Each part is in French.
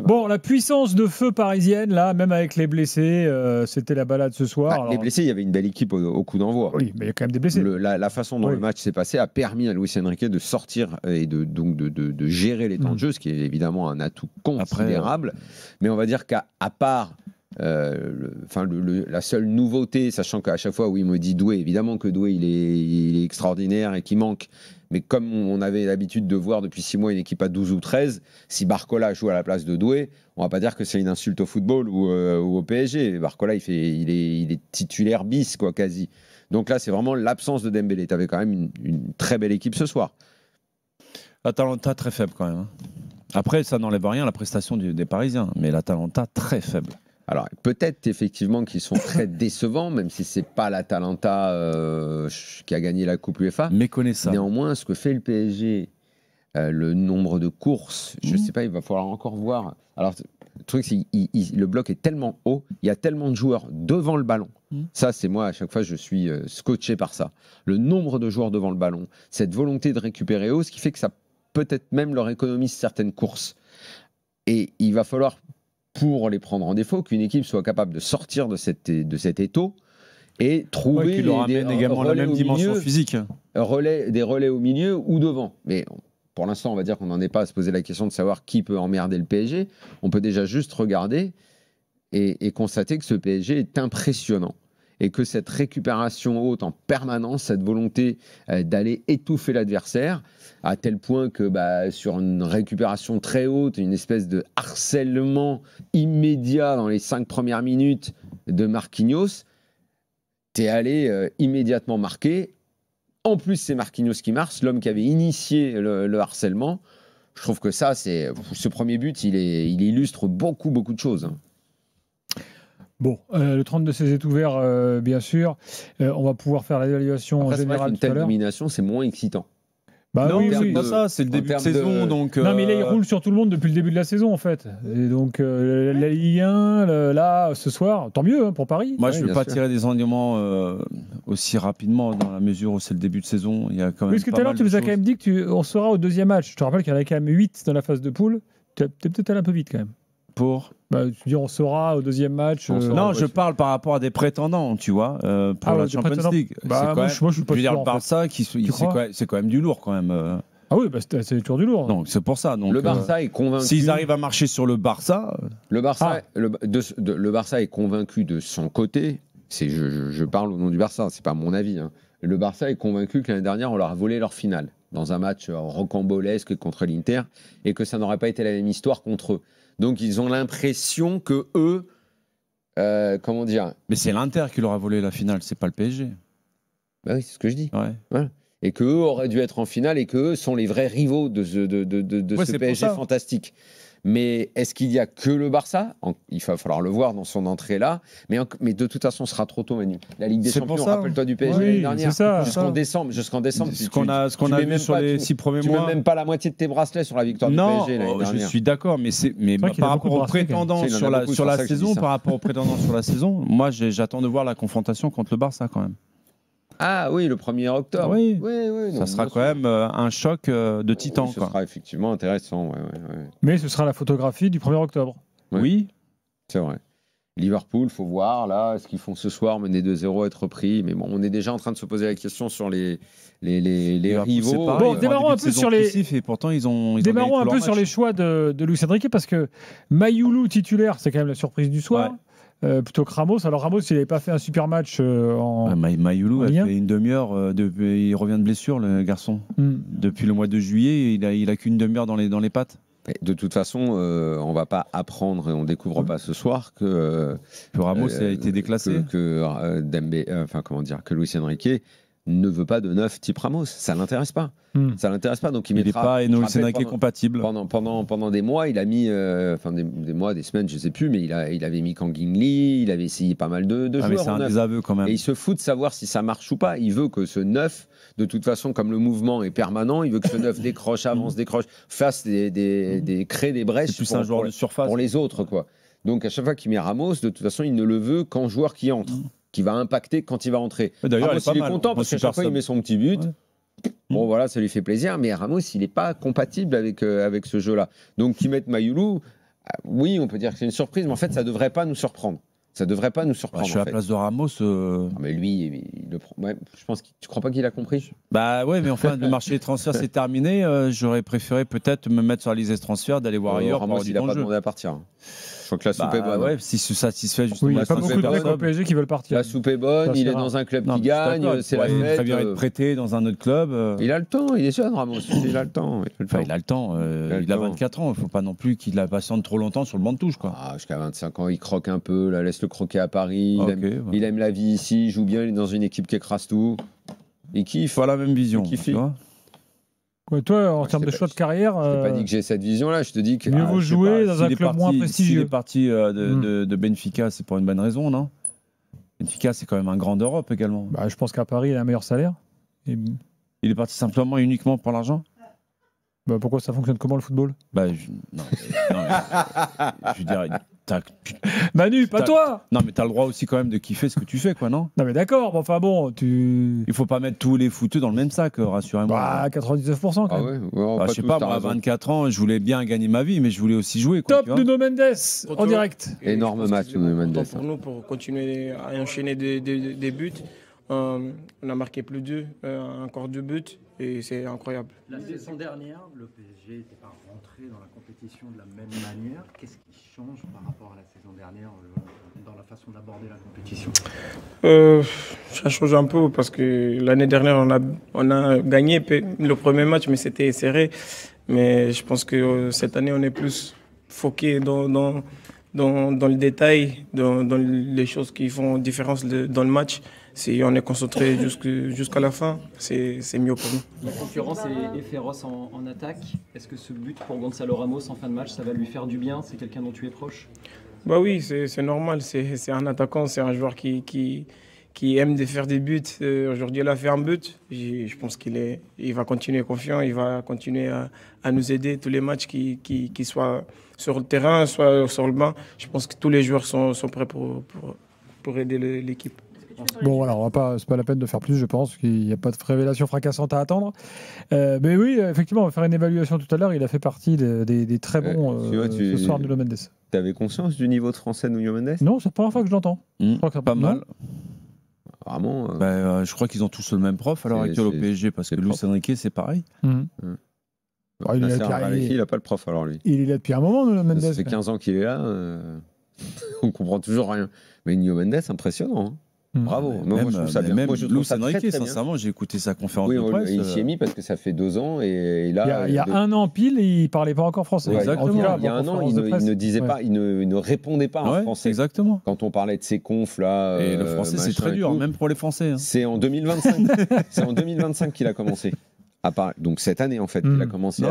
Bon, la puissance de feu parisienne, là, même avec les blessés, c'était la balade ce soir. Alors... Les blessés, il y avait une belle équipe au coup d'envoi. Oui, mais il y a quand même des blessés. La façon dont le match s'est passé a permis à Luis Enrique de sortir et de gérer les temps de jeu, ce qui est évidemment un atout considérable. Mais on va dire qu'à part la seule nouveauté, sachant qu'à chaque fois où il me dit Doué, évidemment que Doué il est extraordinaire et qu'il manque, mais comme on avait l'habitude de voir depuis 6 mois une équipe à 12 ou 13, si Barcola joue à la place de Doué, on va pas dire que c'est une insulte au football ou au PSG. Barcola il est titulaire bis quoi quasi. Donc là c'est vraiment l'absence de Dembélé. Tu avais quand même une très belle équipe ce soir. L'Atalanta très faible quand même. Après ça n'enlève rien à la prestation des Parisiens, mais l'Atalanta très faible. Alors, peut-être effectivement qu'ils sont très décevants, même si ce n'est pas l'Atalanta qui a gagné la Coupe UEFA. Méconnaissable. Néanmoins, ce que fait le PSG, le nombre de courses, je ne sais pas, il va falloir encore voir. Alors, le truc, c'est que le bloc est tellement haut, il y a tellement de joueurs devant le ballon. Ça, c'est moi, à chaque fois, je suis scotché par ça. Le nombre de joueurs devant le ballon, cette volonté de récupérer haut, ce qui fait que ça peut-être même leur économise certaines courses. Et il va falloir... pour les prendre en défaut, qu'une équipe soit capable de sortir de cet étau et trouver qui leur amène également la même dimension physique. Des relais au milieu ou devant. Mais pour l'instant, on va dire qu'on n'en est pas à se poser la question de savoir qui peut emmerder le PSG. On peut déjà juste regarder et constater que ce PSG est impressionnant. Et que cette récupération haute en permanence, cette volonté d'aller étouffer l'adversaire, à tel point que sur une récupération très haute, une espèce de harcèlement immédiat dans les 5 premières minutes de Marquinhos, t'es allé immédiatement marquer. En plus, c'est Marquinhos qui marche, l'homme qui avait initié le harcèlement. Je trouve que ça, ce premier but, il illustre beaucoup de choses. Bon, le 32-16 est ouvert, bien sûr. On va pouvoir faire l'évaluation générale une tout à telle l'heure. domination, c'est moins excitant. Non, c'est pas ça, c'est le début de saison. Donc, non, mais là, il roule sur tout le monde depuis le début de la saison, en fait. Et donc, la Ligue 1, là, ce soir, tant mieux pour Paris. Moi, je ne veux pas tirer des enseignements aussi rapidement, dans la mesure où c'est le début de saison. Il y a quand même parce que tout à l'heure, tu nous as quand même dit qu'on sera au deuxième match. Je te rappelle qu'il y en a quand même 8 dans la phase de poule. Tu es peut-être allé un peu vite, quand même. Pour tu dis on saura au deuxième match. Non, je parle par rapport à des prétendants, tu vois, pour la Champions League. Moi, je suis pas sûr. Le Barça, c'est quand même du lourd, quand même. Ah oui, c'est toujours du lourd. Donc c'est pour ça. Donc, le Barça est convaincu. S'ils arrivent à marcher sur le Barça, le Barça est convaincu de son côté. Je parle au nom du Barça, c'est pas mon avis. Hein. Le Barça est convaincu que l'année dernière on leur a volé leur finale dans un match rocambolesque contre l'Inter et que ça n'aurait pas été la même histoire contre eux. Donc ils ont l'impression que eux, comment dire. Mais c'est l'Inter qui leur a volé la finale, c'est pas le PSG. Bah oui, c'est ce que je dis. Ouais. Voilà. Et qu'eux auraient dû être en finale et qu'eux sont les vrais rivaux de ce PSG fantastique. Mais est-ce qu'il n'y a que le Barça ? Il va falloir le voir dans son entrée là. Mais de toute façon, ce sera trop tôt, Manu. La Ligue des Champions, rappelle-toi du PSG l'année dernière. Jusqu'en décembre. Ce qu'on a vu sur les 6 premiers mois. Tu mets même pas la moitié de tes bracelets sur la victoire du PSG l'année dernière. Je suis d'accord, mais par rapport aux prétendants sur la saison, moi j'attends de voir la confrontation contre le Barça quand même. Ah oui, le 1er octobre. Oui. Ça sera quand même un choc de titan. Ce sera effectivement intéressant. Ouais. Mais ce sera la photographie du 1er octobre. Ouais. Oui. C'est vrai. Liverpool, faut voir là ce qu'ils font ce soir, mener 2-0, être pris. Mais bon, on est déjà en train de se poser la question sur les rivaux. Bon, démarrons un peu sur et pourtant démarrons un peu sur les choix de Luis Enrique parce que Mayoulou titulaire, c'est quand même la surprise du soir. Ouais. Plutôt que Ramos. Alors Ramos, il n'avait pas fait un super match Mayoulou a fait une demi-heure. Il revient de blessure, le garçon. Depuis le mois de juillet, il a qu'une demi-heure dans les pattes. De toute façon, on ne va pas apprendre et on ne découvre pas ce soir que Ramos a été déclassé. Que Luis Enrique ne veut pas de neuf type Ramos. Ça ne l'intéresse pas. Ça l'intéresse pas. Donc il n'est pas Luis Enrique compatible. Pendant des mois, il a mis, des mois, des semaines, je ne sais plus, mais il avait mis Kang-in Lee, il avait essayé pas mal de joueurs. Mais c'est un désaveu quand même. Et il se fout de savoir si ça marche ou pas. Il veut que ce neuf, de toute façon, comme le mouvement est permanent, il veut que ce neuf décroche, avance, fasse crée des brèches plus un joueur de surface pour les autres, quoi. Donc à chaque fois qu'il met Ramos, de toute façon, il ne le veut qu'en joueur qui entre. Qui va impacter quand il va entrer. D'ailleurs, Ramos, il est content parce qu'à chaque fois, il met son petit but. Ouais. Bon, voilà, ça lui fait plaisir. Mais Ramos, il n'est pas compatible avec ce jeu-là. Donc, qu'ils mettent Mayoulou, Oui, on peut dire que c'est une surprise, mais en fait, ça ne devrait pas nous surprendre. Ça devrait pas nous surprendre. Je suis à la place de Ramos. Mais lui, il le prend. Ouais, je pense tu crois pas qu'il a compris? Bah ouais, mais enfin, le marché des transferts c'est terminé. J'aurais préféré peut-être me mettre sur la liste des transferts, d'aller voir ailleurs. Ramos, il n'a pas demandé à partir. Je crois que la soupe est bonne. Ouais, si se satisfait justement. Oui, il n'y a pas beaucoup de mecs au PSG qui veulent partir. La soupe est bonne, il est dans un club qui gagne, c'est la fête. Il très bien être prêté dans un autre club. Il a le temps, il est jeune, Ramos. Il a le temps. Il a le temps. Il a 24 ans. Il ne faut pas non plus qu'il la patiente trop longtemps sur le banc de touche. Jusqu'à 25 ans, il croque un peu. Là, laisse-le croquer à Paris. Il aime la vie ici. Il joue bien. Il est dans une équipe qui écrase tout. Il kiffe. Pas la même vision. Ouais, toi, en termes de choix de carrière. Je t'ai pas dit que j'ai cette vision-là. Je te dis que. Mieux vaut jouer dans un club moins prestigieux. S'il est parti de Benfica, c'est pour une bonne raison, non? Benfica, c'est quand même un grand d'Europe également. Je pense qu'à Paris, il a un meilleur salaire. Il est parti simplement et uniquement pour l'argent? Pourquoi ça fonctionne comment le football? Je veux dire, Manu, pas toi! Non, mais t'as le droit aussi quand même de kiffer ce que tu fais, quoi, non? Non, mais d'accord, il faut pas mettre tous les footeux dans le même sac, rassurez-moi. 99% quand même. Je sais pas, moi, à 24 ans, je voulais bien gagner ma vie, mais je voulais aussi jouer. Top Nuno Mendes, en direct. Énorme match, Nuno Mendes. Pour nous, pour continuer à enchaîner des buts. On a marqué plus d'eux, encore 2 buts, et c'est incroyable. La saison dernière, le PSG n'était pas rentré dans la compétition de la même manière. Qu'est-ce qui change par rapport à la saison dernière dans la façon d'aborder la compétition? Ça change un peu parce que l'année dernière, on a gagné le premier match, mais c'était serré. Mais je pense que cette année, on est plus foqué dans le détail, dans les choses qui font différence dans le match. Si on est concentré jusqu'à la fin, c'est mieux pour nous. La concurrence est féroce en attaque. Est-ce que ce but pour Gonzalo Ramos en fin de match, ça va lui faire du bien? C'est quelqu'un dont tu es proche? Oui, c'est normal. C'est un attaquant, c'est un joueur qui aime de faire des buts. Aujourd'hui, il a fait un but. Je pense qu'il va continuer confiant. Il va continuer à nous aider tous les matchs, qui soient sur le terrain, soit sur le banc. Je pense que tous les joueurs sont prêts pour aider l'équipe. C'est pas la peine de faire plus, je pense qu'il n'y a pas de révélation fracassante à attendre. Mais oui, effectivement, on va faire une évaluation tout à l'heure. Il a fait partie des très bons ce soir, Nuno Mendes. Tu avais conscience du niveau de français de Nuno Mendes? Non, c'est la première fois que je l'entends. Pas mal. Vraiment. Je crois qu'ils ont tous le même prof à l'heure actuelle au PSG, parce que Luis Enrique, c'est pareil. Il n'a pas le prof, alors lui. Il est là depuis un moment, Nuno Mendes. Ça fait 15 ans qu'il est là. On comprend toujours rien. Mais Nuno Mendes, impressionnant. Hein. Bravo. Moi, je trouve ça bien. Moi, je trouve ça très, très sincèrement, j'ai écouté sa conférence de presse. Il s'y est mis parce que ça fait 2 ans et là. Il y a un an pile, il parlait pas encore français. Exactement. Il y a un an, il ne disait pas, il ne répondait pas en français. Exactement. Quand on parlait de ces confs là. Et le français, c'est très dur, même pour les Français. C'est en 2025. C'est en 2025 qu'il a commencé. Donc cette année, en fait, il a commencé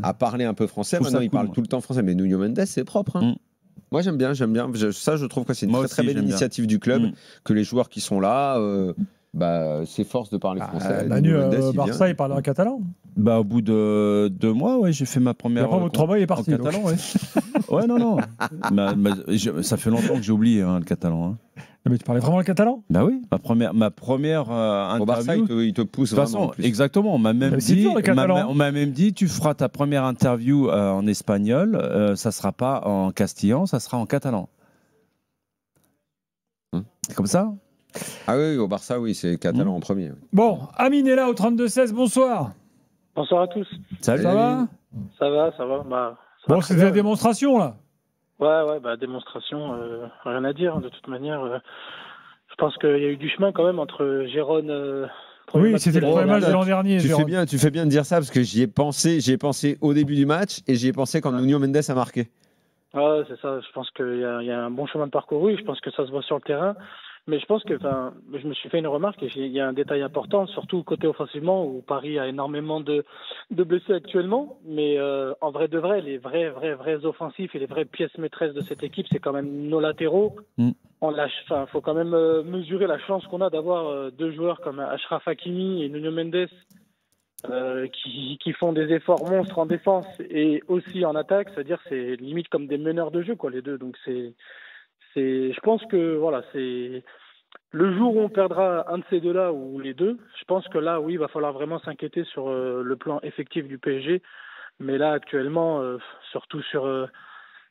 à parler un peu français. Maintenant, il parle tout le temps français. Mais Nuno Mendes, c'est propre. Moi, j'aime bien. Ça, je trouve que c'est une très belle initiative du club, que les joueurs qui sont là s'efforcent de parler français. Manu, Barça, il parle en catalan. Au bout de 2 mois, j'ai fait ma première. Après, au bout de 3 mois, il est parti. En catalan, non. Ça fait longtemps que j'ai oublié le catalan. Mais tu parlais vraiment le catalan? Oui, ma première interview. Au Barça, il te pousse vraiment. Exactement. On m'a même dit, tu feras ta première interview en espagnol. Ça sera pas en castillan, ça sera en catalan. C'est comme ça? Ah oui, au Barça, oui, c'est catalan en premier. Bon, Amine est là au 32-16. Bonsoir. Bonsoir à tous. Salut. Ça va? Ça va. Bon, c'est la démonstration là. Ouais, démonstration, rien à dire, de toute manière. Je pense qu'il y a eu du chemin quand même entre Gérone. Oui, c'était le premier match de l'an dernier. Tu fais bien de dire ça parce que j'y ai pensé au début du match et j'y ai pensé quand Nuno Mendes a marqué. Ouais, c'est ça. Je pense qu'il y a un bon chemin de parcouru. Je pense que ça se voit sur le terrain. Mais je pense que, je me suis fait une remarque et il y a un détail important, surtout côté offensivement où Paris a énormément de blessés actuellement. Mais en vrai de vrai, les vrais offensifs et les vraies pièces maîtresses de cette équipe, c'est quand même nos latéraux. Faut quand même mesurer la chance qu'on a d'avoir 2 joueurs comme Achraf Hakimi et Nuno Mendes qui font des efforts monstres en défense et aussi en attaque. C'est-à-dire c'est limite comme des meneurs de jeu, quoi, les deux. Donc je pense que c'est le jour où on perdra un de ces deux-là ou les deux, je pense que là, oui, il va falloir vraiment s'inquiéter sur le plan effectif du PSG. Mais là, actuellement, surtout sur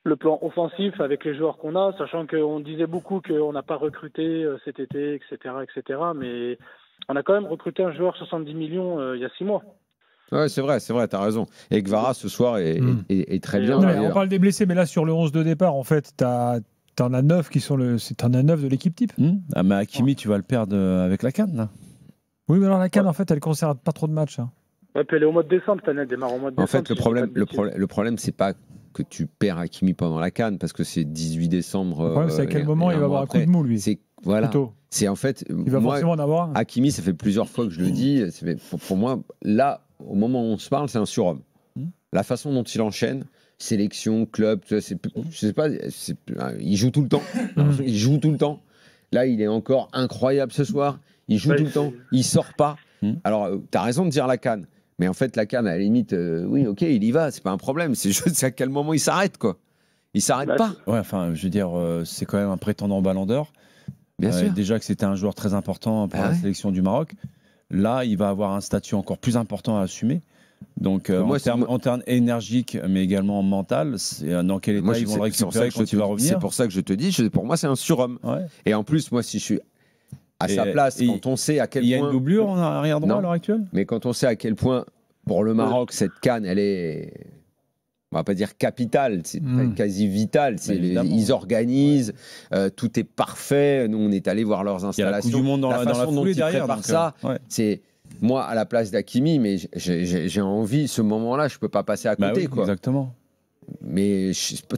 le plan offensif avec les joueurs qu'on a, sachant qu'on disait beaucoup qu'on n'a pas recruté cet été, etc. Mais on a quand même recruté un joueur 70 millions il y a 6 mois. Ouais, c'est vrai, t'as raison. Et Kvara, ce soir, est très bien. On parle des blessés, mais là, sur le 11 de départ, en fait, t'en as 9 qui sont t'en as 9 de l'équipe type. Ah, mais Hakimi, tu vas le perdre avec la CAN, là. Oui, mais alors la CAN, en fait, elle ne concerne pas trop de matchs. Hein. Ouais, puis elle est au mois de décembre, elle démarre au mois de décembre. En fait, le problème, c'est pas que tu perds Hakimi pendant la CAN, parce que c'est 18 décembre. Le problème, c'est à quel moment il va avoir un coup de mou, lui. Voilà. C'est en fait. Il va forcément en avoir un. Hakimi, ça fait plusieurs fois que je le dis. Pour moi, là, au moment où on se parle, c'est un surhomme. La façon dont il enchaîne, sélection, club, je sais pas, il joue tout le temps. Il joue tout le temps. Là, il est encore incroyable ce soir. Il joue tout le temps. Il sort pas. Alors, tu as raison de dire la CAN. Mais en fait, la CAN, à la limite, oui, ok, il y va, c'est pas un problème. C'est juste à quel moment il s'arrête, quoi. Il s'arrête pas. Ouais, enfin, je veux dire, c'est quand même un prétendant Ballon d'Or. Bien sûr. Déjà que c'était un joueur très important pour la sélection du Maroc. Là, il va avoir un statut encore plus important à assumer. Donc, en termes énergiques, mais également mental, dans quel état ils vont le récupérer quand il va revenir. C'est pour ça que je te dis, pour moi, c'est un surhomme. Ouais. Et en plus, moi, si je suis à sa place, quand on sait à quel point... Il y a une doublure en arrière droit à l'heure actuelle. Mais quand on sait à quel point, pour le Maroc, cette CAN, elle est... On va pas dire capitale, c'est quasi vital. Ils organisent, tout est parfait. Nous, on est allé voir leurs installations. Il y a la Coupe du Monde dans la foulée derrière. C'est moi à la place d'Hakimi, mais j'ai envie. Ce moment-là, je peux pas passer à côté, quoi. Exactement. Mais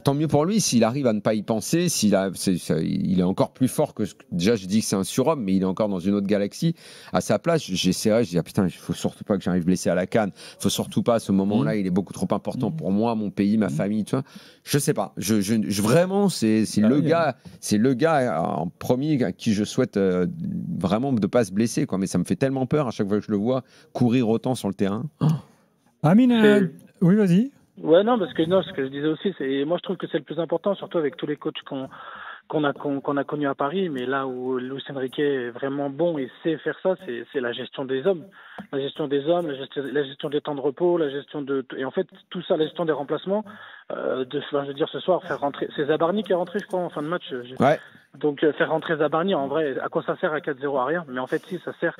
tant mieux pour lui s'il arrive à ne pas y penser. Il est encore plus fort que déjà. Je dis que c'est un surhomme, mais il est encore dans une autre galaxie. À sa place, j'essaierai. Je dis putain, il faut surtout pas que j'arrive blessé à la CAN. Il faut surtout pas à ce moment-là. Il est beaucoup trop important pour moi, mon pays, ma famille. Tu vois. Je sais pas. Vraiment, c'est le gars en premier à qui je souhaite vraiment de pas se blesser, quoi. Mais ça me fait tellement peur à chaque fois que je le vois courir autant sur le terrain. Amine, oui, vas-y. Ouais, non, parce que ce que je disais aussi, moi je trouve que c'est le plus important, surtout avec tous les coachs qu'on a connus à Paris, mais là où Luis Enrique est vraiment bon et sait faire ça, c'est la gestion des hommes. La gestion des hommes, la gestion des temps de repos, la gestion et en fait, tout ça, la gestion des remplacements, je veux dire, ce soir, faire rentrer, c'est Zabarni qui est rentré, je crois, en fin de match. Ouais. Donc, faire rentrer Zabarni, en vrai, à quoi ça sert à 4-0 à rien? Mais en fait, si, ça sert.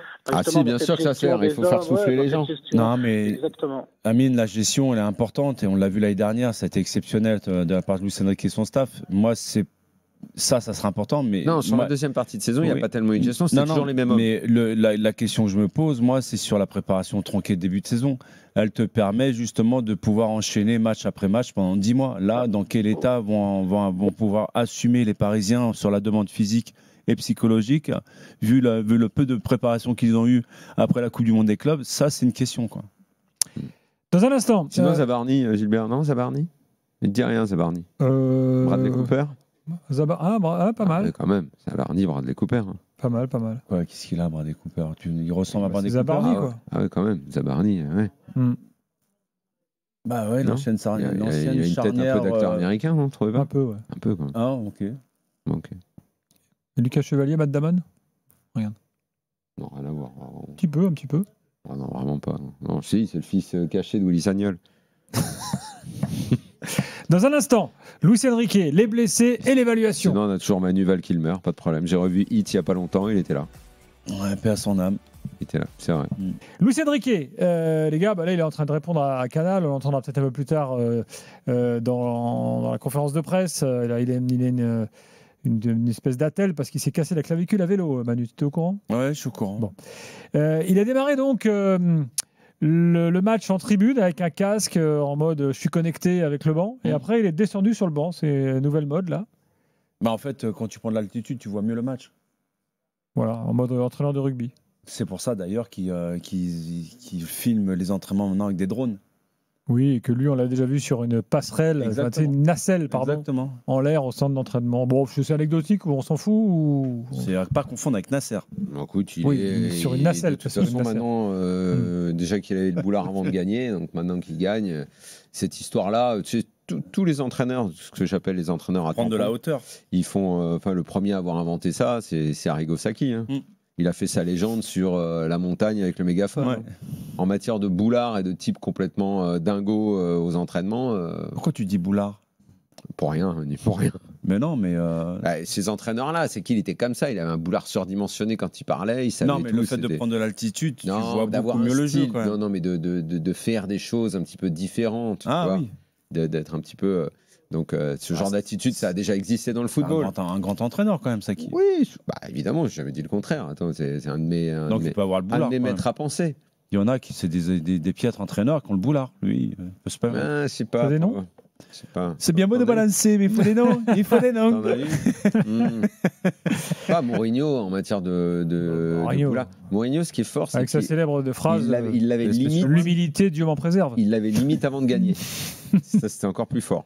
Si, bien sûr que ça sert. Il faut faire souffler les gens. Non, mais exactement. Amine, la gestion, elle est importante et on l'a vu l'année dernière, ça a été exceptionnel de la part de Luis Enrique et son staff. Moi, ça sera important. Mais non, sur la deuxième partie de saison, il n'y a pas tellement eu de gestion, c'est toujours les mêmes hommes. Mais la question que je me pose, moi, c'est sur la préparation tronquée de début de saison. Elle te permet justement de pouvoir enchaîner match après match pendant 10 mois. Là, dans quel état vont pouvoir assumer les Parisiens sur la demande physique et psychologique, vu le peu de préparation qu'ils ont eu après la Coupe du Monde des clubs? Ça, c'est une question, quoi. Dans un instant. Sinon, Zabarni, Gilbert, non, Zabarni? Il ne dit rien, Zabarni. Bradley Cooper? Pas mal. Ouais, quand même, Zabarni, Bradley Cooper. Pas mal. Ouais, qu'est-ce qu'il a, Bradley Cooper? Il ressemble à Bradley Cooper. Zabarni, quoi. Ah ouais, quand même, Zabarni, ouais. Bah ouais, l'ancienne charnière. Il y a une tête un peu d'acteur américain, non? Trouvez pas? Un peu, ouais. Un peu, quoi. Ah, ok. Et Lucas Chevalier, Matt Damon? Regarde. Non, rien à voir. Un petit peu. Oh non, vraiment pas. Non, si, c'est le fils caché de Willy Sagnol. Dans un instant, Luis Enrique, les blessés et l'évaluation. Sinon, on a toujours Manu Valkilmer, pas de problème. J'ai revu Hit il n'y a pas longtemps, il était là. Ouais, paix à son âme. Il était là, c'est vrai. Luis Enrique, les gars, là, il est en train de répondre à Canal. On l'entendra peut-être un peu plus tard dans la conférence de presse. Là, il a une espèce d'attel parce qu'il s'est cassé la clavicule à vélo. Manu, tu es au courant? Ouais, je suis au courant. Bon. Il a démarré donc le match en tribune avec un casque en mode je suis connecté avec le banc. Et après, il est descendu sur le banc. C'est nouvelle mode là. Bah en fait, quand tu prends de l'altitude, tu vois mieux le match. Voilà, en mode entraîneur de rugby. C'est pour ça d'ailleurs qu'il filme les entraînements maintenant avec des drones. Oui, et que lui, on l'a déjà vu sur une passerelle, une nacelle, pardon, exactement, en l'air au centre d'entraînement. Bon, c'est anecdotique ou on s'en fout ou... C'est à pas confondre avec Nasser. Écoute, il est sur une nacelle. De toute façon, maintenant, déjà qu'il avait le boulard avant de gagner, donc maintenant qu'il gagne, cette histoire-là, tu sais, tous les entraîneurs, ce que j'appelle les entraîneurs à prendre de la hauteur, ils font. Le premier à avoir inventé ça, c'est Arrigo Sacchi. Hein. Il a fait sa légende sur la montagne avec le mégaphone. Ouais. En matière de boulard et de type complètement dingo aux entraînements. Pourquoi tu dis boulard? Pour rien, ni pour rien. Mais non, mais. Ces entraîneurs-là, c'est qu'il était comme ça. Il avait un boulard surdimensionné quand il parlait. Il savait non, mais tout, le fait de prendre de l'altitude, tu vois d'avoir beaucoup mieux le jeu. Quand même. Non, mais de faire des choses un petit peu différentes. Ah tu vois, oui. d'être un petit peu. Donc, ce genre d'attitude, ça a déjà existé dans le football. Un grand entraîneur, quand même, ça qui. Oui, évidemment, j'ai jamais dit le contraire. Attends, c'est un de mes, Donc, il peut avoir le boulard, un de mes maîtres à penser. Il y en a qui c'est des piètres entraîneurs qui ont le boulard. Lui, peut se permettre. Je sais pas. Des noms. C'est bien beau de balancer, mais il faut des noms. Il faut des noms. Pas Mourinho en matière de boulard. Mourinho, ce qui est fort, c'est avec sa célèbre phrase, il l'avait limite. L'humilité, Dieu m'en préserve. Il l'avait limite avant de gagner. Ça, c'était encore plus fort.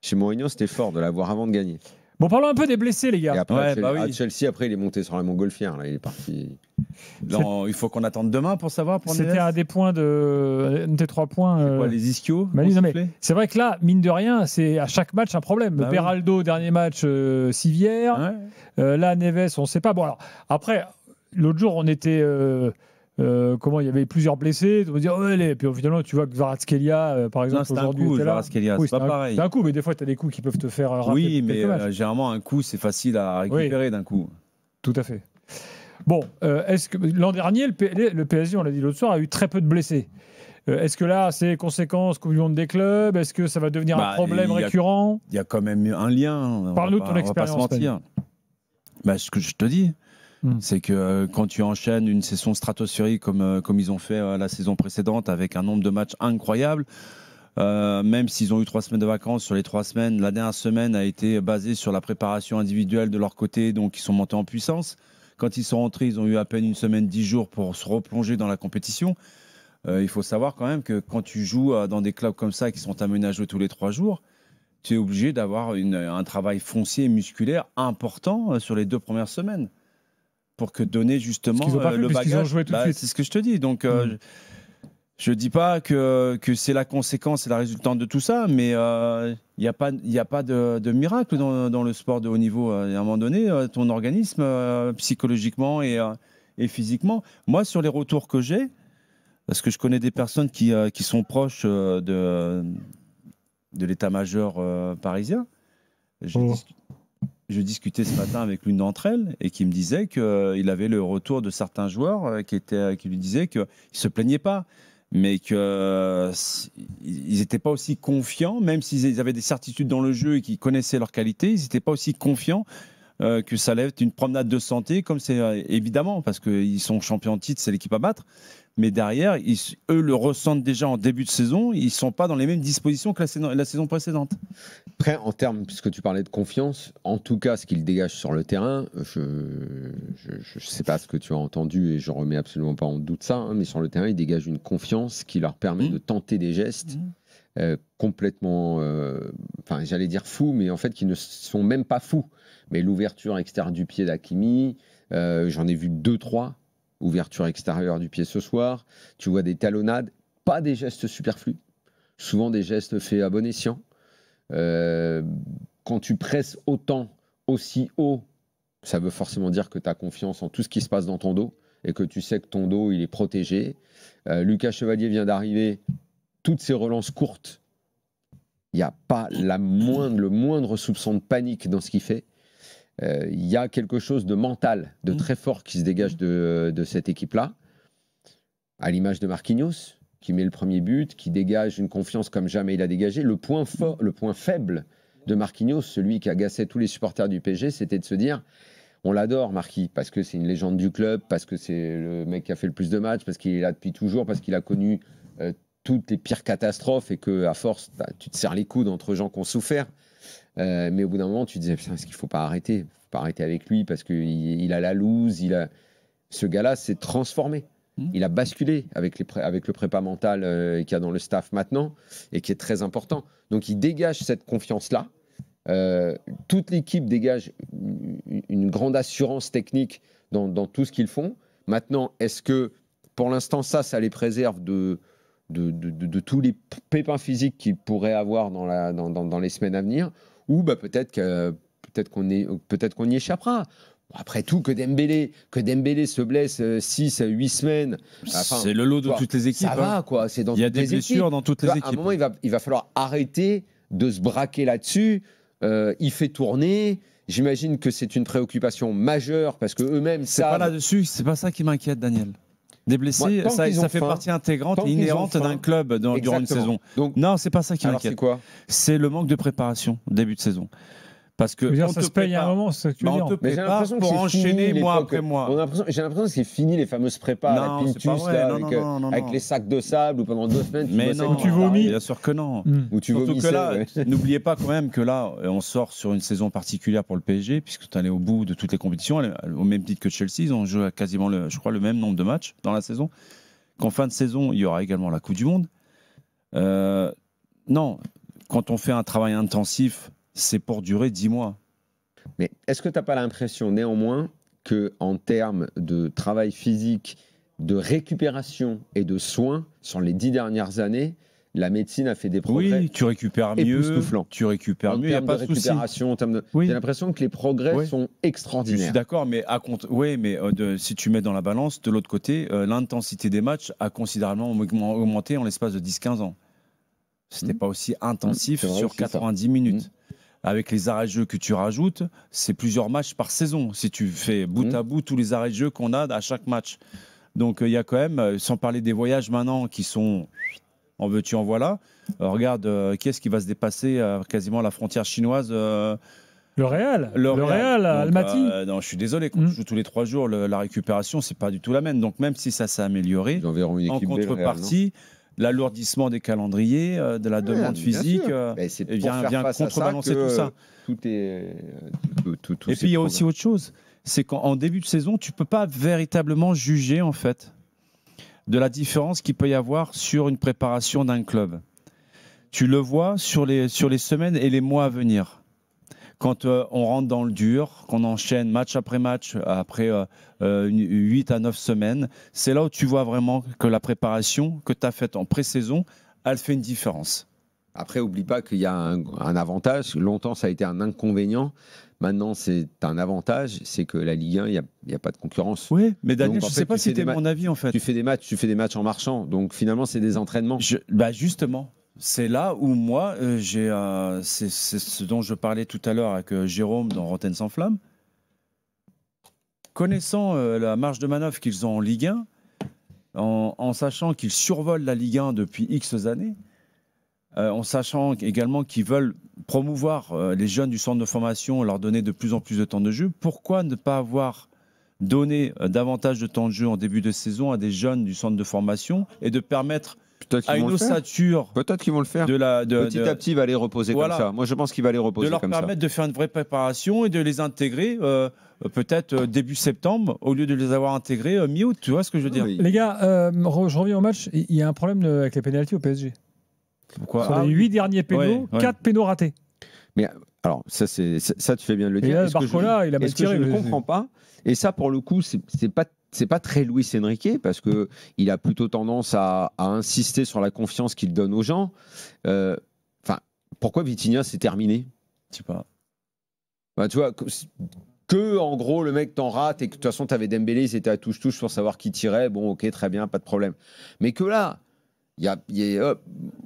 Chez Mourinho, c'était fort de l'avoir avant de gagner. Bon, parlons un peu des blessés, les gars. Et après, à Chelsea, après, il est monté sur la montgolfière. Là, il est parti. Non, il faut qu'on attende demain pour savoir. C'était un des points un des 3 points. C'est quoi, les ischios c'est vrai que là, mine de rien, c'est à chaque match un problème. Beraldo, dernier match, civière. Là, Neves, on ne sait pas. Bon, alors, après, l'autre jour, on était. Il y avait plusieurs blessés. On va dire, puis finalement, tu vois que Kvaratskhelia, par exemple, aujourd'hui, était là. C'est pas pareil. C'est un coup, mais des fois, tu as des coups qui peuvent te faire rater. Oui, mais généralement, un coup, c'est facile à récupérer d'un coup. Tout à fait. Bon, est-ce que l'an dernier, le PSG, on l'a dit l'autre soir, a eu très peu de blessés. Est-ce que là, c'est conséquence Coupe du Monde des clubs? Est-ce que ça va devenir un problème récurrent? Il y a quand même un lien. Parle-nous de ton expérience. On va pas se mentir. Ce que je te dis, c'est que quand tu enchaînes une saison stratosphérique comme ils ont fait la saison précédente avec un nombre de matchs incroyable, même s'ils ont eu 3 semaines de vacances, sur les 3 semaines, la dernière semaine a été basée sur la préparation individuelle de leur côté, donc ils sont montés en puissance. Quand ils sont rentrés, ils ont eu à peine une semaine, 10 jours pour se replonger dans la compétition. Il faut savoir quand même que quand tu joues dans des clubs comme ça qui sont amenés à jouer tous les 3 jours, tu es obligé d'avoir un travail foncier et musculaire important sur les 2 premières semaines pour que donner justement le bagage. C'est ce que je te dis. Donc, je ne dis pas que c'est la conséquence et la résultante de tout ça, mais il n'y a pas de miracle dans le sport de haut niveau. À un moment donné, ton organisme, psychologiquement et physiquement, moi, sur les retours que j'ai, parce que je connais des personnes qui sont proches de l'état-major parisien, je discutais ce matin avec l'une d'entre elles et qui me disait qu'il avait le retour de certains joueurs qui lui disaient qu'ils ne se plaignaient pas, mais qu'ils n'étaient pas aussi confiants, même s'ils avaient des certitudes dans le jeu et qu'ils connaissaient leurs qualités, ils n'étaient pas aussi confiants que ça allait être une promenade de santé, comme c'est évidemment, parce qu'ils sont champions de titre, c'est l'équipe à battre, mais derrière, eux le ressentent déjà en début de saison, ils ne sont pas dans les mêmes dispositions que la saison précédente. Après, en termes, puisque tu parlais de confiance, en tout cas, ce qu'il dégage sur le terrain, je ne sais pas ce que tu as entendu et je ne remets absolument pas en doute ça, mais sur le terrain, il dégage une confiance qui leur permet de tenter des gestes complètement, j'allais dire fous, mais en fait qui ne sont même pas fous. Mais l'ouverture extérieure du pied d'Hakimi, j'en ai vu 2-3, ouverture extérieure du pied ce soir. Tu vois des talonnades, pas des gestes superflus, souvent des gestes faits à bon escient. Quand tu presses aussi haut, ça veut forcément dire que tu as confiance en tout ce qui se passe dans ton dos et que tu sais que ton dos il est protégé. Lucas Chevalier vient d'arriver, toutes ces relances courtes, il n'y a pas le moindre soupçon de panique dans ce qu'il fait. Il y a quelque chose de mental, de très fort qui se dégage de cette équipe-là, à l'image de Marquinhos, qui met le premier but, qui dégage une confiance comme jamais il a dégagé. Le point faible de Marquinhos, celui qui agaçait tous les supporters du PSG, c'était de se dire on l'adore Marquis, parce que c'est une légende du club, parce que c'est le mec qui a fait le plus de matchs, parce qu'il est là depuis toujours, parce qu'il a connu toutes les pires catastrophes et qu'à force, tu te serres les coudes entre gens qui ont souffert. Mais au bout d'un moment, tu te disais, putain, est-ce qu'il ne faut pas arrêter? Il ne faut pas arrêter avec lui parce qu'il a la loose. Ce gars-là s'est transformé. Il a basculé avec le prépa mental qu'il y a dans le staff maintenant et qui est très important. Donc, il dégage cette confiance-là. Toute l'équipe dégage une grande assurance technique dans tout ce qu'ils font. Maintenant, est-ce que, pour l'instant, ça les préserve de tous les pépins physiques qu'ils pourraient avoir dans les semaines à venir, ou peut-être qu'on y échappera. Après tout, que Dembélé se blesse 6 à 8 semaines. C'est le lot de toutes les équipes. Ça va, quoi. C'est dans il y a des blessures dans toutes les équipes. À un moment, il va falloir arrêter de se braquer là-dessus. Il fait tourner. J'imagine que c'est une préoccupation majeure parce que eux-mêmes C'est pas là-dessus, c'est pas ça qui m'inquiète, Daniel. Des blessés, Moi, ça fait partie intégrante et inhérente d'un club durant une saison. Donc, non, c'est pas ça qui alors m'inquiète. c'est quoi? C'est le manque de préparation au début de saison. Parce que ça se paye à un moment, c'est ce que tu veux dire. on te Mais j'ai prépare l'impression que pour c'est enchaîner fini, mois l'époque. après mois. J'ai l'impression que c'est fini les fameuses prépas à la Non, c'est Pintus pas vrai. là, Non, avec les sacs de sable où pendant 2 semaines Mais non, tu vomis. bien sûr que non. où tu Surtout vomissais, que là, ouais. n'oubliez pas quand même que là, on sort sur une saison particulière pour le PSG, puisque tu es allé au bout de toutes les compétitions, au même titre que Chelsea, ils ont joué quasiment, je crois, le même nombre de matchs dans la saison. Qu'en fin de saison, il y aura également la Coupe du Monde. Non, quand on fait un travail intensif, c'est pour durer 10 mois. Mais est-ce que tu n'as pas l'impression néanmoins qu'en termes de travail physique, de récupération et de soins, sur les 10 dernières années, la médecine a fait des progrès Oui, tu récupères mieux, époustouflants. tu récupères En mieux, il n'y a termes pas de de souci. récupération, en termes de... Oui. J'ai l'impression que les progrès Oui. sont Je extraordinaires. suis d'accord, mais si tu mets dans la balance, de l'autre côté, l'intensité des matchs a considérablement augmenté en l'espace de 10-15 ans. Ce n'était pas aussi intensif C'est vrai sur aussi, ça. 90 minutes. Avec les arrêts de jeu que tu rajoutes, c'est plusieurs matchs par saison. Si tu fais bout à bout tous les arrêts de jeu qu'on a à chaque match. Donc il y a quand même, sans parler des voyages maintenant qui sont en veux-tu en voilà. Regarde, qui est-ce qui va se dépasser quasiment la frontière chinoise Le Real, Le Real, à Donc, Almaty. non, je suis désolé, quand tu joues tous les 3 jours, la récupération, c'est pas du tout la même. Donc même si ça s'est amélioré, Ils enverront une en équipe B, le Real, contrepartie, l'alourdissement des calendriers, de la demande bien physique, sûr. C'est pour vient faire face à ça contrebalancer que tout ça. Tout est. Et puis il y a aussi autre chose, c'est qu'en début de saison, tu peux pas véritablement juger en fait de la différence qu'il peut y avoir sur une préparation d'un club. Tu le vois sur les semaines et les mois à venir. Quand on rentre dans le dur, qu'on enchaîne match après match, après 8 à 9 semaines, c'est là où tu vois vraiment que la préparation que tu as faite en pré-saison, elle fait une différence. Après, oublie pas qu'il y a un avantage. Longtemps, ça a été un inconvénient. Maintenant, c'est un avantage. C'est que la Ligue 1, il n'y a pas de concurrence. Oui, mais Daniel, Donc, en je ne fait, sais pas tu si fais des c'était mon avis en fait. Tu fais des matchs en marchant. Donc finalement, c'est des entraînements. Justement. C'est là où moi, c'est ce dont je parlais tout à l'heure avec Jérôme dans Rotten sans flamme. Connaissant la marge de manœuvre qu'ils ont en Ligue 1, en sachant qu'ils survolent la Ligue 1 depuis X années, en sachant également qu'ils veulent promouvoir les jeunes du centre de formation, leur donner de plus en plus de temps de jeu, pourquoi ne pas avoir donné davantage de temps de jeu en début de saison à des jeunes du centre de formation et de permettre à une ossature Peut-être qu'ils vont le faire. Petit à petit, il va les reposer Voilà. comme ça. Moi, je pense qu'il va les reposer comme ça. De leur permettre de faire une vraie préparation et de les intégrer peut-être début septembre au lieu de les avoir intégrés mi-août. Tu vois ce que je veux dire? Oui. Les gars, je reviens au match. Il y a un problème avec les pénaltys au PSG. Pourquoi? Sur les 8 derniers pénaux, 4 pénaux ratés. Mais alors, ça, tu fais bien de le Et dire. là, Barcola, il a mal tiré. Ce que je ne comprends pas, et ça, pour le coup, c'est pas très Luis Enrique parce que il a plutôt tendance à insister sur la confiance qu'il donne aux gens. Enfin, pourquoi Vitinha s'est terminé? Je sais pas. Tu vois que en gros le mec t'en rate et que de toute façon t'avais Dembélé, c'était à touche-touche pour savoir qui tirait. Bon, ok, très bien, pas de problème. Mais que là,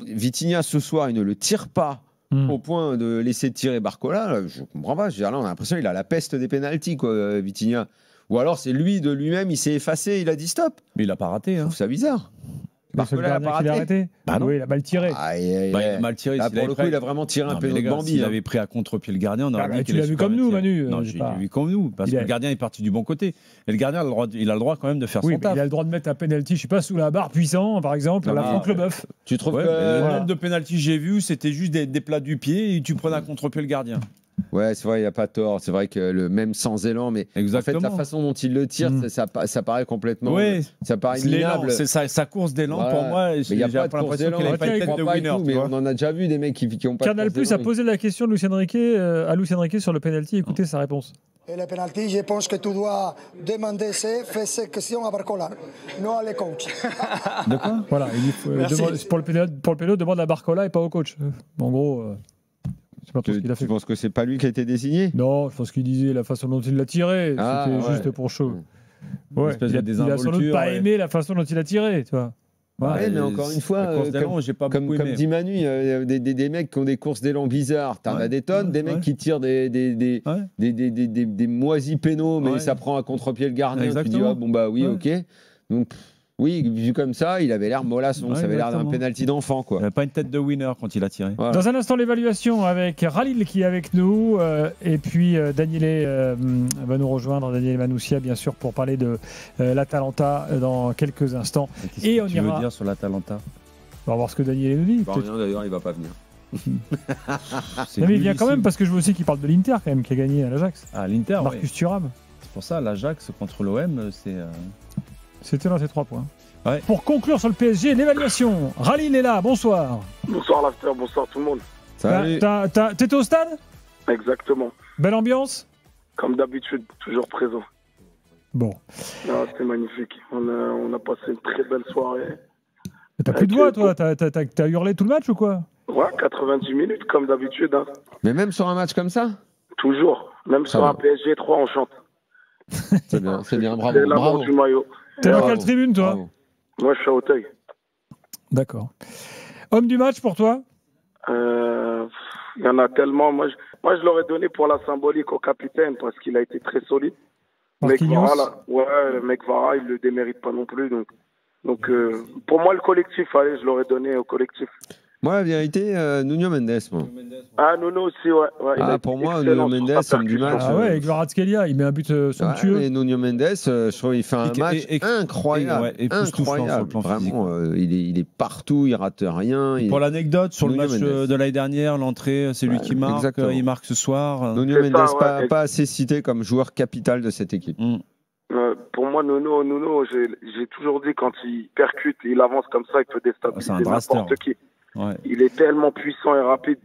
Vitinha ce soir, il ne le tire pas. Au point de laisser tirer Barcola, là, je comprends pas. Là, on a l'impression qu'il a la peste des pénaltys, quoi, Vitinha. Ou alors c'est lui de lui-même, il s'est effacé, il a dit stop. Mais il n'a pas raté. Je trouve ça bizarre. Barcola n'a pas raté. Bah non. Oui, il a mal tiré. Il a mal tiré. Là, pour le coup, il a vraiment tiré un péno de Bambi. S'il avait pris à contre-pied le gardien, on aurait dit Tu qu'il l'as est vu super comme nous, bien tiré. Manu. Non, j'ai vu comme nous, parce que le gardien est parti du bon côté. Et le gardien, il a le droit quand même de faire son taf. Il a le droit de mettre un penalty, je sais pas, sous la barre puissant, par exemple, à la Franck Leboeuf. Tu trouves Ouais, que le nombre de pénaltys que j'ai vu, c'était juste des plats du pied et tu prenais à contre-pied le gardien. Ouais, c'est vrai, il n'y a pas tort. C'est vrai que même sans élan, mais Exactement. en fait, la façon dont il le tire, ça paraît complètement. Oui, ça paraît minable. C'est sa course d'élan, Voilà. pour moi. Mais il n'y a pas de course d'élan. qu'il avait pas de tête de winner. Mais on en a déjà vu des mecs qui n'ont pas Canal de course Plus a d'élan. posé la question de Luis Enrique, à Luis Enrique sur le penalty. Écoutez sa réponse. Et le penalty, je pense que tu dois demander faire cette question à Barcola, non à les coachs. De quoi? Voilà, il dit, pour le péno, demande à Barcola et pas au coach. En gros, c'est pas tout ce qu'il a fait. Tu penses que c'est pas lui qui a été désigné? Non, je pense qu'il disait la façon dont il l'a tiré. C'était juste pour chaud. Ouais, il a sans doute pas aimé la façon dont il a tiré, tu vois. Ouais, mais encore une fois, comme dit Manu, des mecs qui ont des courses d'élan bizarres, t'en as des tonnes, des mecs qui tirent des moisis pénaux, mais ça prend à contre-pied le gardien. Exactement. Tu dis, ah, bon bah oui, ok. Donc, oui, vu comme ça, il avait l'air mollasson, ça avait l'air d'un penalty d'enfant, quoi. Il n'avait pas une tête de winner quand il a tiré. Voilà. Dans un instant, l'évaluation avec Khalil qui est avec nous, et puis Daniele va nous rejoindre, Daniele Manoussia, bien sûr, pour parler de l'Atalanta dans quelques instants. Et on ira... dire sur l'Atalanta? On va voir ce que Daniele nous dit. Rien, d'ailleurs, il va pas venir. Non, mais il vient quand même parce que je veux aussi qu'il parle de l'Inter quand même qui a gagné à l'Ajax. Ah, l'Inter, Marcus Thuram. C'est pour ça, l'Ajax contre l'OM, c'est... C'était dans ces 3 points. Ouais. Pour conclure sur le PSG, l'évaluation. Khalil est là, bonsoir. Bonsoir l'after, bonsoir tout le monde. Salut. T'étais au stade? Exactement. Belle ambiance? Comme d'habitude, toujours présent. Bon. C'était magnifique. On a passé une très belle soirée. T'as plus de voix, toi? T'as hurlé tout le match ou quoi? Ouais, 90 minutes, comme d'habitude. Hein. Mais même sur un match comme ça? Toujours. Même sur un PSG 3, on chante. C'est bien, bravo. C'est l'amour du maillot. T'es dans quelle tribune, toi? Bravo. Moi, je suis à Auteuil. D'accord. Homme du match pour toi? Il y en a tellement. Moi, je l'aurais donné pour la symbolique au capitaine parce qu'il a été très solide. Mec Vara, là, le mec Vara, il le démérite pas non plus. Donc pour moi, le collectif, allez, je l'aurais donné au collectif. Moi, la vérité, Nuno Mendes. Moi. Ah, Nuno aussi, ouais. Pour moi, Nuno Mendes, homme du match. Ah ouais, avec Kvaratskhelia, il met un but somptueux. Mais Nuno Mendes, je trouve qu'il fait un match incroyable. Incroyable. Vraiment, il est partout, il rate rien. Pour l'anecdote, sur le match de l'année dernière, l'entrée, c'est lui qui marque. Exactement. Il marque ce soir. Nuno Mendes, pas assez cité comme joueur capital de cette équipe. Pour moi, Nuno, j'ai toujours dit quand il percute, il avance comme ça, il peut déstabiliser n'importe qui. Ouais. Il est tellement puissant et rapide.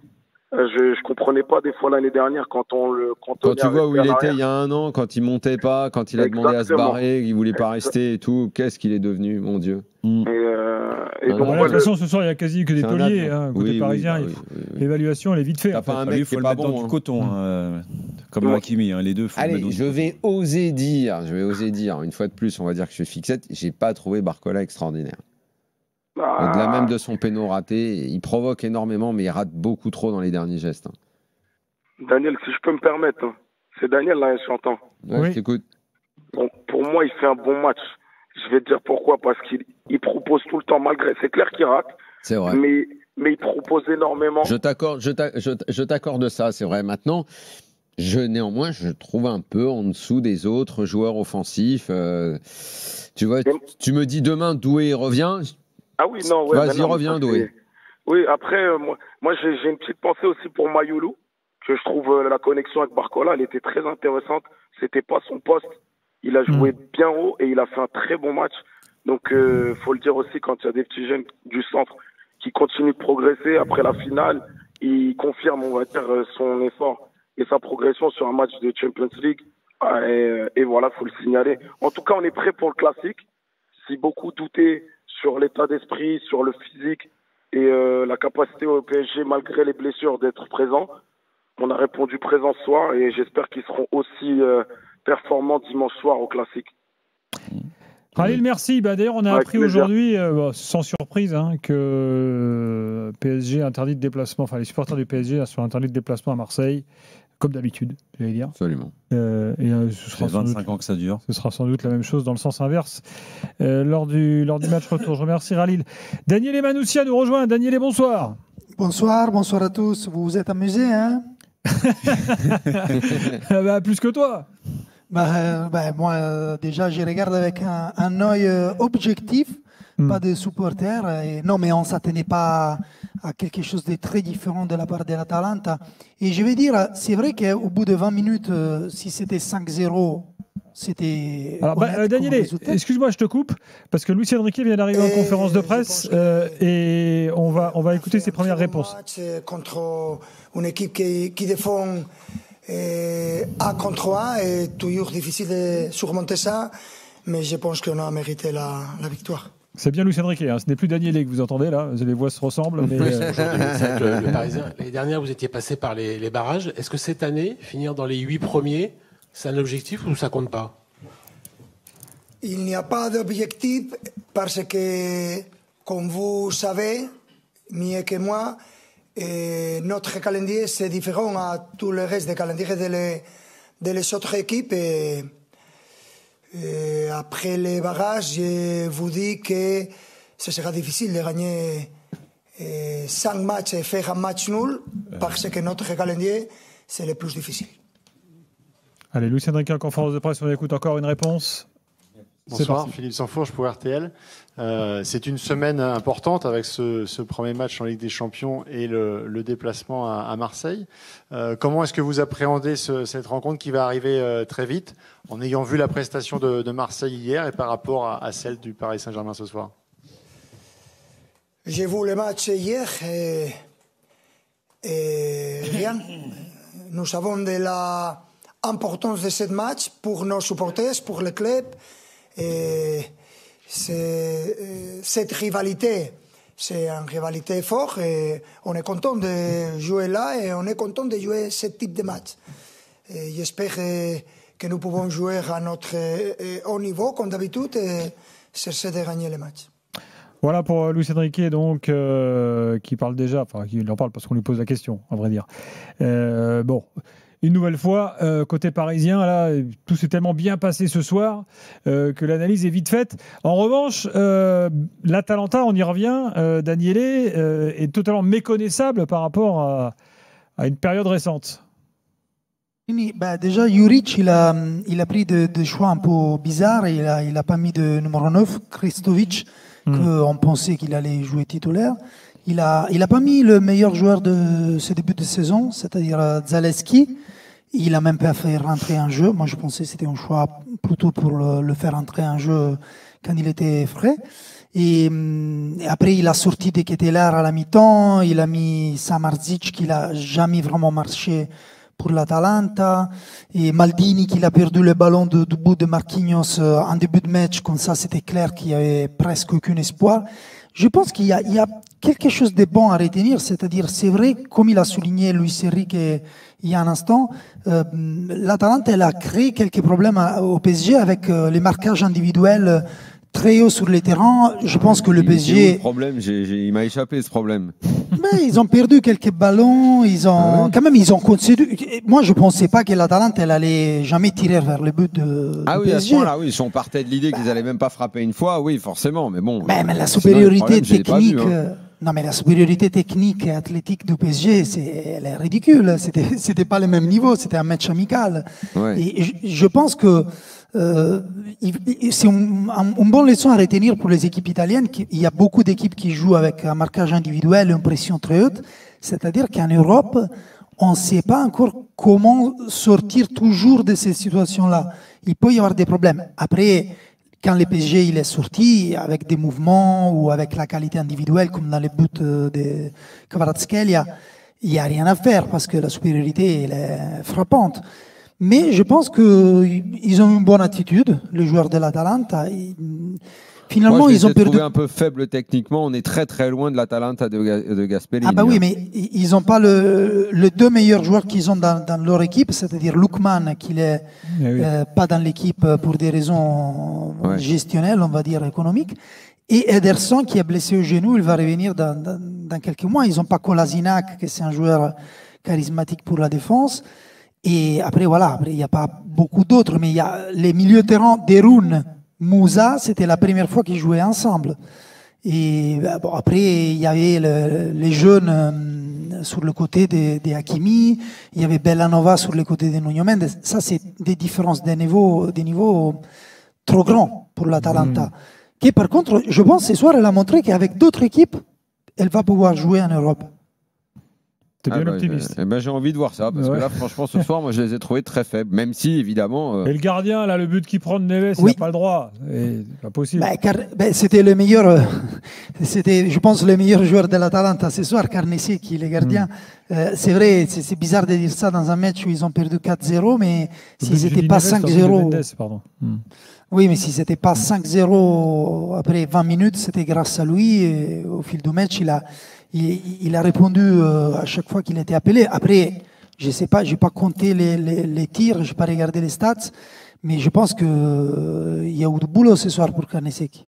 Je comprenais pas des fois l'année dernière quand tu vois où il était il y a un an, quand il montait pas, quand il a demandé à se barrer, il voulait pas rester et tout. Qu'est-ce qu'il est devenu, mon Dieu. Et donc, de toute façon, ce soir, il y a quasi que des tauliers. Côté parisien, l'évaluation, elle est vite faite. T'as pas un mec qui est pas bon. Du coton, comme Hakimi, les deux. Allez, je vais oser dire, une fois de plus, on va dire que je suis fixette. J'ai pas trouvé Barcola extraordinaire. Au-delà même de son péno raté, il provoque énormément, mais il rate beaucoup trop dans les derniers gestes. Daniel, si je peux me permettre, c'est Daniel là, j'entends. Ouais, je t'écoute. Donc, pour moi, il fait un bon match. Je vais te dire pourquoi, parce qu'il propose tout le temps, malgré. C'est clair qu'il rate. C'est vrai. Mais il propose énormément. Je t'accorde ça, c'est vrai. Maintenant, néanmoins, je trouve un peu en dessous des autres joueurs offensifs. Tu vois, tu me dis demain, Doué revient. Ah oui, non, ouais. Vas-y, reviens, Doué. Oui, après, moi j'ai une petite pensée aussi pour Mayoulou, que je trouve la connexion avec Barcola, elle était très intéressante. C'était pas son poste. Il a joué bien haut et il a fait un très bon match. Donc, faut le dire aussi, quand il y a des petits jeunes du centre qui continuent de progresser, après la finale, il confirme, on va dire, son effort et sa progression sur un match de Champions League. Et voilà, faut le signaler. En tout cas, on est prêt pour le classique. Si beaucoup doutaient sur l'état d'esprit, sur le physique et la capacité au PSG, malgré les blessures, d'être présent, on a répondu présent ce soir et j'espère qu'ils seront aussi performants dimanche soir au classique. Khalil, merci. D'ailleurs, on a appris aujourd'hui, sans surprise, que PSG interdit de déplacement, enfin les supporters du PSG sont interdits de déplacement à Marseille, comme d'habitude, j'allais dire. Absolument. Ce sera 25 ans que ça dure. Ce sera sans doute la même chose dans le sens inverse lors du match retour. Je remercie Khalil. Daniele Manoussia nous rejoint. Daniele, bonsoir. Bonsoir à tous. Vous vous êtes amusés, hein? Plus que toi. Moi, déjà, je regarde avec un œil objectif, pas de supporter. Non, mais on ne s'attendait pas à quelque chose de très différent de la part de l'Atalanta. Et je vais dire, c'est vrai qu'au bout de 20 minutes, si c'était 5-0, c'était... Alors, Daniele, excuse-moi, je te coupe, parce que Luis Enrique vient d'arriver en conférence de presse et on va écouter ses premières réponses. Contre une équipe qui défend A contre A, et toujours difficile de surmonter ça, mais je pense qu'on a mérité la victoire. C'est bien Luis Enrique, ce n'est plus Daniele que vous entendez là, les voix se ressemblent. Mais le Parisien, l'année dernière, vous étiez passé par les barrages. Est-ce que cette année, finir dans les 8 premiers, c'est un objectif ou ça compte pas? Il n'y a pas d'objectif parce que comme vous savez, mieux que moi, notre calendrier c'est différent à tout le reste des calendriers de les autres équipes. Et après les barrages, je vous dis que ce sera difficile de gagner 5 matchs et faire un match nul parce que notre calendrier c'est le plus difficile. Allez, Lucien Riquet en conférence de presse, on écoute encore une réponse. Bonsoir, Philippe Sansfourche pour RTL. C'est une semaine importante avec ce premier match en Ligue des Champions et le déplacement à Marseille. Comment est-ce que vous appréhendez cette rencontre qui va arriver très vite, en ayant vu la prestation de Marseille hier et par rapport à celle du Paris Saint-Germain ce soir? J'ai vu le match hier et rien. Nous avons de l'importance de ce match pour nos supporters, pour le club. Et cette rivalité, c'est une rivalité forte et on est content de jouer là et on est content de jouer ce type de match. J'espère que nous pouvons jouer à notre haut niveau comme d'habitude et chercher de gagner le match. Voilà pour Luis Enrique, donc, qui parle déjà, enfin, il en parle parce qu'on lui pose la question, à vrai dire. Bon, une nouvelle fois, côté parisien, là, tout s'est tellement bien passé ce soir que l'analyse est vite faite. En revanche, l'Atalanta, on y revient, Daniele, est totalement méconnaissable par rapport à une période récente. Bah déjà, Juric, il a pris des choix un peu bizarres. Il a pas mis de numéro 9, Kristovic, qu'on pensait qu'il allait jouer titulaire. Il a pas mis le meilleur joueur de ce début de saison, c'est-à-dire Zaleski. Il a même pas fait rentrer en jeu. Moi, je pensais que c'était un choix plutôt pour le faire entrer en jeu quand il était frais. Et après, il a sorti De Ketelaere à la mi-temps. Il a mis Samardzic, qui n'a jamais vraiment marché pour l'Atalanta. Et Maldini, qui a perdu le ballon du bout de Marquinhos en début de match. Comme ça, c'était clair qu'il n'y avait presque aucun espoir. Je pense qu'il y a quelque chose de bon à retenir, c'est-à-dire, c'est vrai, comme il a souligné Luis Enrique il y a un instant, l'Atalanta, elle a créé quelques problèmes au PSG avec les marquages individuels très hauts sur les terrains. Je pense que le PSG... Le problème, il m'a échappé ce problème. Mais ils ont perdu quelques ballons, quand même, ils ont concédé. Moi, je ne pensais pas que l'Atalanta, elle allait jamais tirer vers le but de oui, PSG. à ce moment-là, oui, si on partait de l'idée qu'ils n'allaient même pas frapper une fois, oui, forcément, mais bon. Mais la supériorité technique... Non, mais la supériorité technique et athlétique du PSG, elle est ridicule. C'était pas le même niveau, c'était un match amical. Ouais. Et je pense que c'est une bonne leçon à retenir pour les équipes italiennes. Il y a beaucoup d'équipes qui jouent avec un marquage individuel et une pression très haute. C'est-à-dire qu'en Europe, on ne sait pas encore comment sortir toujours de ces situations-là. Il peut y avoir des problèmes. Après, quand le PSG il est sorti avec des mouvements ou avec la qualité individuelle, comme dans les buts de Kvaratskhelia, il n'y a rien à faire parce que la supériorité elle est frappante. Mais je pense qu'ils ont une bonne attitude, les joueurs de l'Atalanta. Finalement, moi, ils ont perdu. Trouvé un peu faible techniquement. On est très très loin de l'Atalanta de Gasperini. Ah bah oui, mais ils n'ont pas les deux meilleurs joueurs qu'ils ont dans leur équipe, c'est-à-dire Lookman, qui n'est pas dans l'équipe pour des raisons gestionnelles, on va dire économiques, et Ederson qui est blessé au genou, il va revenir dans quelques mois. Ils n'ont pas Kolasinac, qui c'est un joueur charismatique pour la défense. Et après, voilà, il n'y a pas beaucoup d'autres, mais il y a les milieux de terrain, Deroun, Moussa, c'était la première fois qu'ils jouaient ensemble. Et bon, après, il y avait les jeunes sur le côté de Hakimi, il y avait Bellanova sur le côté de Nuno Mendes. Ça, c'est des différences des niveaux trop grands pour l'Atalanta. Qui, par contre, je pense, ce soir, elle a montré qu'avec d'autres équipes, elle va pouvoir jouer en Europe. T'es bien optimiste. J'ai envie de voir ça, parce que là, franchement, ce soir, moi, je les ai trouvés très faibles, même si, évidemment... Et le gardien, là, le but qu'il prend de Neves, il n'a pas le droit. C'est pas possible. C'était le meilleur, je pense, le meilleur joueur de l'Atalanta ce soir, Carnesi, qui est le gardien. C'est vrai, c'est bizarre de dire ça dans un match où ils ont perdu 4-0, mais s'ils n'étaient pas 5-0... Oui, mais si ce n'était pas 5-0 après 20 minutes, c'était grâce à lui. Et au fil du match, il a répondu à chaque fois qu'il était appelé. Après, je ne sais pas, je n'ai pas compté les tirs, je n'ai pas regardé les stats, mais je pense qu'il y a eu du boulot ce soir pour Carnesecchi.